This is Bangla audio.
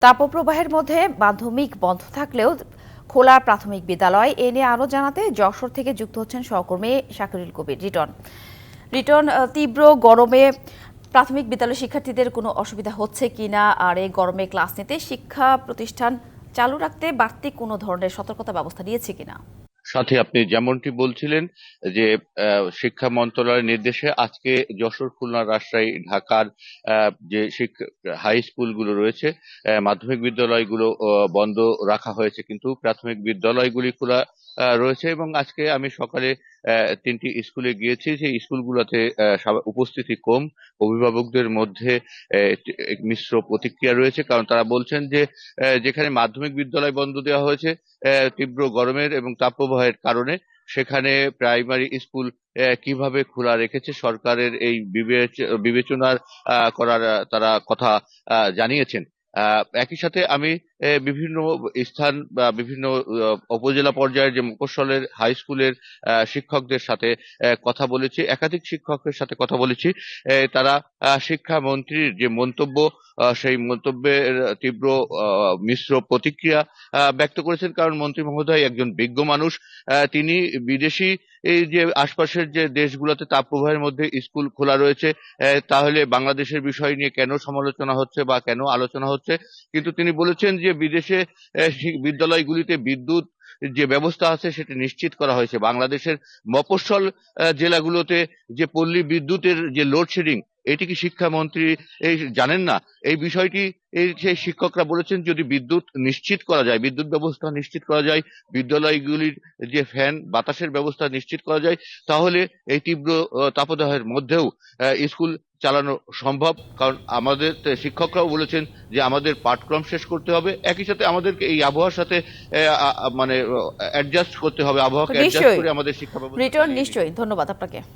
তাপপ্রবাহের মধ্যে মাধ্যমিক বন্ধ থাকলেও খোলা প্রাথমিক বিদ্যালয় এ নিয়ে আরও জানাতে যশোর থেকে যুক্ত হচ্ছেন সহকর্মী শাকিরুল কবির রিটন। তীব্র গরমে প্রাথমিক বিদ্যালয় শিক্ষার্থীদের কোনো অসুবিধা হচ্ছে কিনা, আর এই গরমে ক্লাস নিতে শিক্ষা প্রতিষ্ঠান চালু রাখতে বাড়তি কোনো ধরনের সতর্কতা ব্যবস্থা নিয়েছে কিনা? সাথে আপনি যেমনটি বলছিলেন যে শিক্ষা মন্ত্রণালয়ের নির্দেশে আজকে যশোর, খুলনা, রাজশাহী, ঢাকার যে হাই স্কুলগুলো রয়েছে, মাধ্যমিক বিদ্যালয়গুলো বন্ধ রাখা হয়েছে, কিন্তু প্রাথমিক বিদ্যালয়গুলি খোলা রয়েছে। এবং আজকে আমি সকালে তিনটি স্কুলে গিয়েছি, সেই স্কুলগুলোতে উপস্থিতি কম, অভিভাবকদের মধ্যে মিশ্র প্রতিক্রিয়া রয়েছে। কারণ তারা বলছেন যে যেখানে মাধ্যমিক বিদ্যালয় বন্ধ দেওয়া হয়েছে তীব্র গরমের এবং তাপপ্রবাহের কারণে, সেখানে প্রাইমারি স্কুল কিভাবে খোলা রেখেছে সরকারের এই বিবেচনার করার তারা কথা জানিয়েছেন। একই সাথে আমি বিভিন্ন স্থান বা বিভিন্ন উপজেলা পর্যায়ের যে মফস্বলের হাই স্কুলের শিক্ষকদের সাথে কথা বলেছি, একাধিক শিক্ষকের সাথে কথা বলেছি। তারা শিক্ষামন্ত্রীর যে মন্তব্য, সেই মন্তব্যের তীব্র মিশ্র প্রতিক্রিয়া ব্যক্ত করেছেন। কারণ মন্ত্রী মহোদয় একজন বিজ্ঞ মানুষ, তিনি বিদেশি এই যে আশপাশের যে দেশগুলোতে তাপপ্রবাহের মধ্যে স্কুল খোলা রয়েছে, তাহলে বাংলাদেশের বিষয় নিয়ে কেন সমালোচনা হচ্ছে বা কেন আলোচনা হচ্ছে। কিন্তু তিনি বলেছেন যে বিদেশে বিদ্যালয়গুলিতে বিদ্যুৎ যে ব্যবস্থা আছে সেটি নিশ্চিত করা হয়েছে। বাংলাদেশের মফস্বল জেলাগুলোতে যে পল্লী বিদ্যুতের যে লোডশেডিং, এটি কি শিক্ষামন্ত্রী জানেন না? এই বিষয়টি সেই শিক্ষকরা বলেছেন, যদি বিদ্যুৎ নিশ্চিত করা যায়, বিদ্যুৎ ব্যবস্থা নিশ্চিত করা যায়, বিদ্যালয়গুলির যে ফ্যান বাতাসের ব্যবস্থা নিশ্চিত করা যায়, তাহলে এই তীব্র তাপদাহের মধ্যেও স্কুল চালানো সম্ভব। কারণ আমাদের শিক্ষকরাও বলেছেন যে আমাদের পাঠক্রম শেষ করতে হবে, একই সাথে আমাদেরকে এই আবহাওয়ার সাথে মানে অ্যাডজাস্ট করতে হবে, আবহাওয়াকে অ্যাডজাস্ট নিশ্চয়ই করে আমাদের শিক্ষা ব্যবস্থা নিশ্চয়ই, ধন্যবাদ আপনাকে।